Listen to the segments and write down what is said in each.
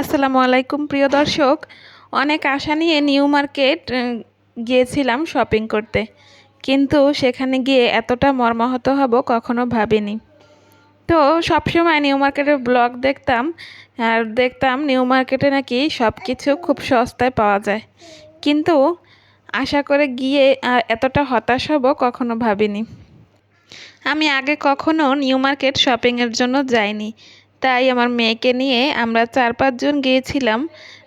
আসসালামু আলাইকুম প্রিয় দর্শক। অনেক আশা নিয়ে নিউ মার্কেট গিয়েছিলাম শপিং করতে, কিন্তু সেখানে গিয়ে এতটা মর্মাহত হব কখনো ভাবিনি। তো সবসময় নিউ মার্কেটের ব্লগ দেখতাম, আর দেখতাম নিউ মার্কেটে নাকি সব কিছু খুব সস্তায় পাওয়া যায়, কিন্তু আশা করে গিয়ে এতটা হতাশ হব কখনো ভাবিনি। আমি আগে কখনো নিউ মার্কেট শপিংয়ের জন্য যাইনি, তাই আমার মেয়েকে নিয়ে আমরা 4-5 জন গিয়েছিলাম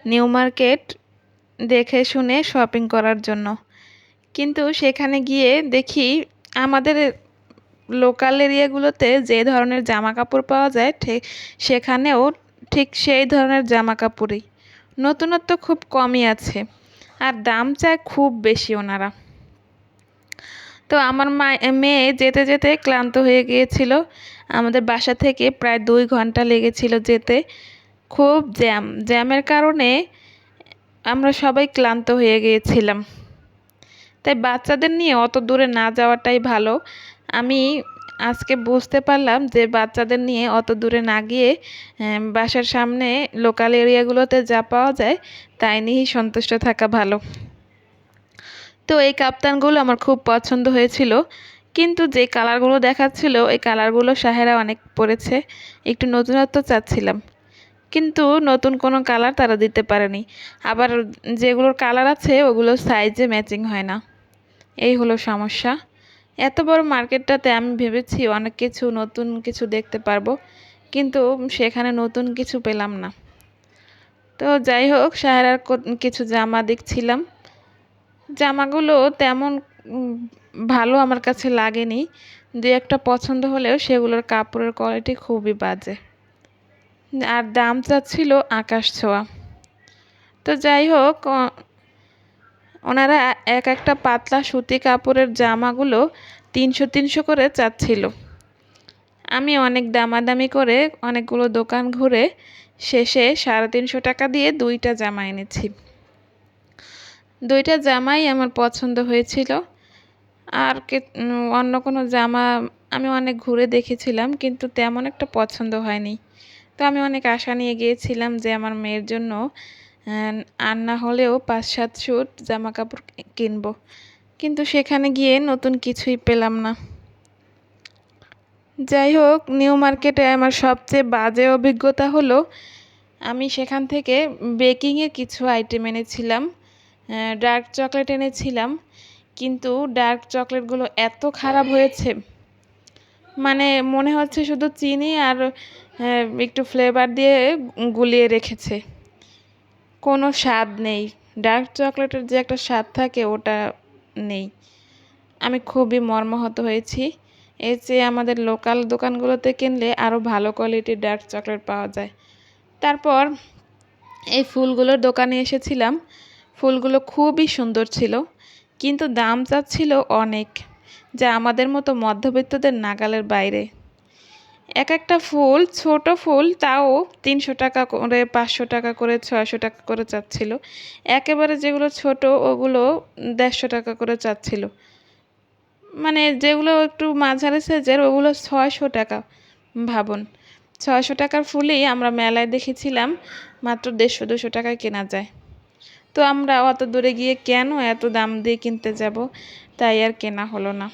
নিউ মার্কেট দেখে শুনে শপিং করার জন্য। কিন্তু সেখানে গিয়ে দেখি আমাদের লোকাল এরিয়াগুলোতে যে ধরনের জামা কাপড় পাওয়া যায় ঠিক সেখানেও ঠিক সেই ধরনের জামা কাপড়ই, নতুনত্ব খুব কমই আছে, আর দাম চায় খুব বেশি ওনারা। তো আমার মেয়ে যেতে যেতে ক্লান্ত হয়ে গিয়েছিল। আমাদের বাসা থেকে প্রায় 2 ঘন্টা লেগেছিল যেতে। খুব জ্যামের কারণে আমরা সবাই ক্লান্ত হয়ে গিয়েছিলাম। তাই বাচ্চাদের নিয়ে অত দূরে না যাওয়াটাই ভালো। আমি আজকে বুঝতে পারলাম যে বাচ্চাদের নিয়ে অত দূরে না গিয়ে বাসার সামনে লোকাল এরিয়াগুলোতে যা পাওয়া যায় তাই নিয়েই সন্তুষ্ট থাকা ভালো। তো এই কাপ্তানগুলো আমার খুব পছন্দ হয়েছিল, কিন্তু যে কালারগুলো দেখাচ্ছিল এই কালারগুলো সাহেরা অনেক পরেছে, একটু নতুনত্ব চাচ্ছিলাম, কিন্তু নতুন কোনো কালার তারা দিতে পারেনি। আবার যেগুলোর কালার আছে ওগুলো সাইজে ম্যাচিং হয় না, এই হলো সমস্যা। এত বড় মার্কেটটাতে আমি ভেবেছি অনেক কিছু নতুন কিছু দেখতে পারবো, কিন্তু সেখানে নতুন কিছু পেলাম না। তো যাই হোক, সাহেরার কিছু জামা দেখছিলাম, জামাগুলো তেমন ভালো আমার কাছে লাগেনি। দু একটা পছন্দ হলেও সেগুলোর কাপড়ের কোয়ালিটি খুবই বাজে, আর দাম চাচ্ছিল আকাশ ছোঁয়া। তো যাই হোক, ওনারা এক একটা পাতলা সুতি কাপড়ের জামাগুলো 300-300 করে চাচ্ছিল। আমি অনেক দামাদামি করে অনেকগুলো দোকান ঘুরে শেষে 350 টাকা দিয়ে 2টা জামা এনেছি। 2টা জামাই আমার পছন্দ হয়েছিল। আর অন্য কোনো জামা আমি অনেক ঘুরে দেখেছিলাম, কিন্তু তেমন একটা পছন্দ হয়নি। তো আমি অনেক আশা নিয়ে গিয়েছিলাম যে আমার মেয়ের জন্য আর না হলেও 5-7 স্যুট জামা কাপড় কিনবো, কিন্তু সেখানে গিয়ে নতুন কিছুই পেলাম না। যাই হোক, নিউ মার্কেটে আমার সবচেয়ে বাজে অভিজ্ঞতা হলো আমি সেখান থেকে বেকিংয়ের কিছু আইটেম এনেছিলাম, ডার্ক চকলেট এনেছিলাম, কিন্তু ডার্ক চকলেটগুলো এত খারাপ হয়েছে, মানে মনে হচ্ছে শুধু চিনি আর একটু ফ্লেভার দিয়ে গুলিয়ে রেখেছে, কোনো স্বাদ নেই। ডার্ক চকলেটের যে একটা স্বাদ থাকে ওটা নেই। আমি খুবই মর্মাহত হয়েছি। এর চেয়ে আমাদের লোকাল দোকানগুলোতে কিনলে আরও ভালো কোয়ালিটির ডার্ক চকলেট পাওয়া যায়। তারপর এই ফুলগুলোর দোকানে এসেছিলাম, ফুলগুলো খুবই সুন্দর ছিল, কিন্তু দাম চাচ্ছিল অনেক, যা আমাদের মতো মধ্যবিত্তদের নাগালের বাইরে। এক একটা ফুল, ছোট ফুল, তাও 300 টাকা করে, 500 টাকা করে, 600 টাকা করে চাচ্ছিল। একেবারে যেগুলো ছোট ওগুলো 150 টাকা করে চাচ্ছিল। মানে যেগুলো একটু মাঝারি সাইজের ওগুলো 600 টাকা। ভাবুন, 600 টাকার ফুলই আমরা মেলায় দেখেছিলাম মাত্র 150-200 টাকায় কেনা যায়। তো আমরা অত দূরে গিয়ে কেন এত দাম দিয়ে কিনতে যাব, তাই আর কেনা হলো না।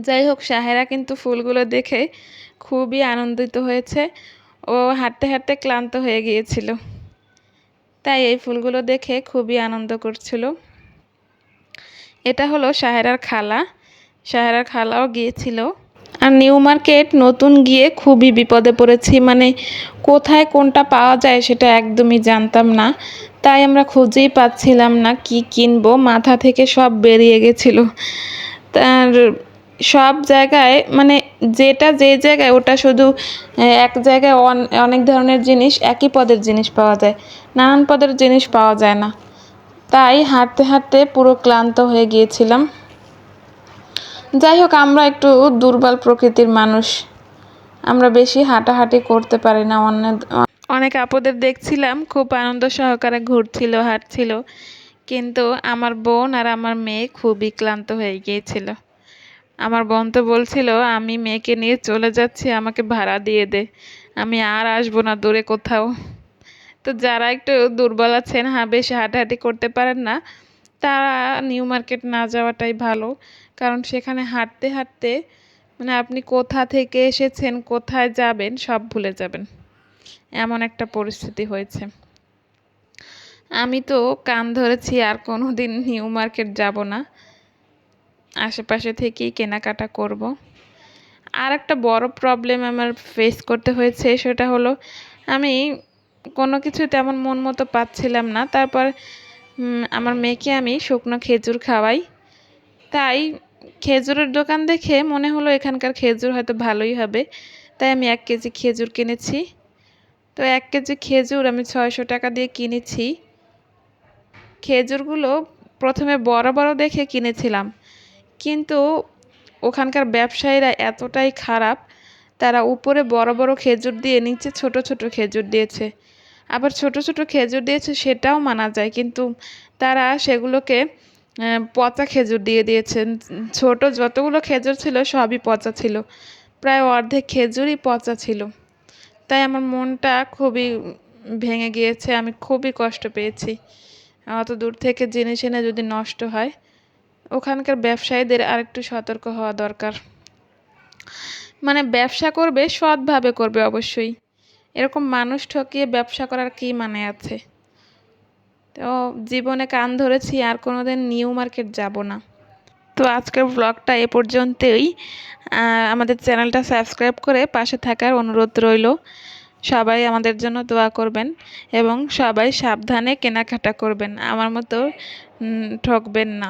যাই হোক, সাহেরা কিন্তু ফুলগুলো দেখে খুবই আনন্দিত হয়েছে। ও হাঁটতে হাঁটতে ক্লান্ত হয়ে গিয়েছিল, তাই এই ফুলগুলো দেখে খুবই আনন্দ করছিল। এটা হলো সাহেরার খালা, সাহেরার খালাও গিয়েছিল। আর নিউ মার্কেট নতুন গিয়ে খুবই বিপদে পড়েছি, মানে কোথায় কোনটা পাওয়া যায় সেটা একদমই জানতাম না, তাই আমরা খুঁজেই পাচ্ছিলাম না কি কিনবো, মাথা থেকে সব বেরিয়ে গেছিলো। তার সব জায়গায় মানে যেটা যে জায়গায় ওটা শুধু এক জায়গায় অনেক ধরনের জিনিস, একই পদের জিনিস পাওয়া যায়, নানান পদের জিনিস পাওয়া যায় না, তাই হাঁটতে হাঁটতে পুরো ক্লান্ত হয়ে গিয়েছিলাম। যাই হোক, আমরা একটু দুর্বল প্রকৃতির মানুষ, আমরা বেশি হাঁটাহাঁটি করতে পারি না। অনেক আপুদের দেখছিলাম খুব আনন্দ সহকারে ঘুরছিল, হাঁটছিল, কিন্তু আমার বোন আর আমার মেয়ে খুবই ক্লান্ত হয়ে গিয়েছিল। আমার বোন তো বলছিল, আমি মেয়েকে নিয়ে চলে যাচ্ছি, আমাকে ভাড়া দিয়ে দে, আমি আর আসবো না দূরে কোথাও। তো যারা একটু দুর্বল আছেন, বেশি হাঁটাহাঁটি করতে পারেন না, তারা নিউ মার্কেট না যাওয়াটাই ভালো। কারণ সেখানে হাঁটতে হাঁটতে মানে আপনি কোথা থেকে এসেছেন, কোথায় যাবেন সব ভুলে যাবেন, এমন একটা পরিস্থিতি হয়েছে। আমি তো কান ধরেছি, আর কোনো দিন নিউ মার্কেট যাব না, আশেপাশে থেকেই কেনাকাটা করব। আর একটা বড় প্রবলেম আমার ফেস করতে হয়েছে, সেটা হলো আমি কোনো কিছু তেমন মন মতো পাচ্ছিলাম না। তারপর আমার মেয়েকে আমি শুকনো খেজুর খাওয়াই, তাই খেজুরের দোকান দেখে মনে হলো এখানকার খেজুর হয়তো ভালোই হবে, তাই আমি 1 কেজি খেজুর কিনেছি। তো 1 কেজি খেজুর আমি 600 টাকা দিয়ে কিনেছি। খেজুরগুলো প্রথমে বড় বড় দেখে কিনেছিলাম, কিন্তু ওখানকার ব্যবসায়ীরা এতটাই খারাপ, তারা উপরে বড় বড় খেজুর দিয়ে নিচে ছোট ছোট খেজুর দিয়েছে। আবার ছোট ছোট খেজুর দিয়েছে সেটাও মানা যায়, কিন্তু তারা সেগুলোকে পচা খেজুর দিয়ে দিয়েছেন। ছোট যতগুলো খেজুর ছিল সবই পচা ছিল, প্রায় অর্ধেক খেজুরই পচা ছিল। তাই আমার মনটা খুবই ভেঙে গিয়েছে, আমি খুবই কষ্ট পেয়েছি। অত দূর থেকে জিনিস এনে যদি নষ্ট হয়, ওখানকার ব্যবসায়ীদের আরেকটু সতর্ক হওয়া দরকার। মানে ব্যবসা করবে সৎভাবে করবে অবশ্যই, এরকম মানুষ ঠকিয়ে ব্যবসা করার কী মানে আছে। তো জীবনে কান ধরেছি, আর কোনোদিন নিউ মার্কেট যাব না। তো আজকের ব্লগটা এ পর্যন্তই। আমাদের চ্যানেলটা সাবস্ক্রাইব করে পাশে থাকার অনুরোধ রইল। সবাই আমাদের জন্য দোয়া করবেন এবং সবাই সাবধানে কেনাকাটা করবেন, আমার মতো ঠকবেন না।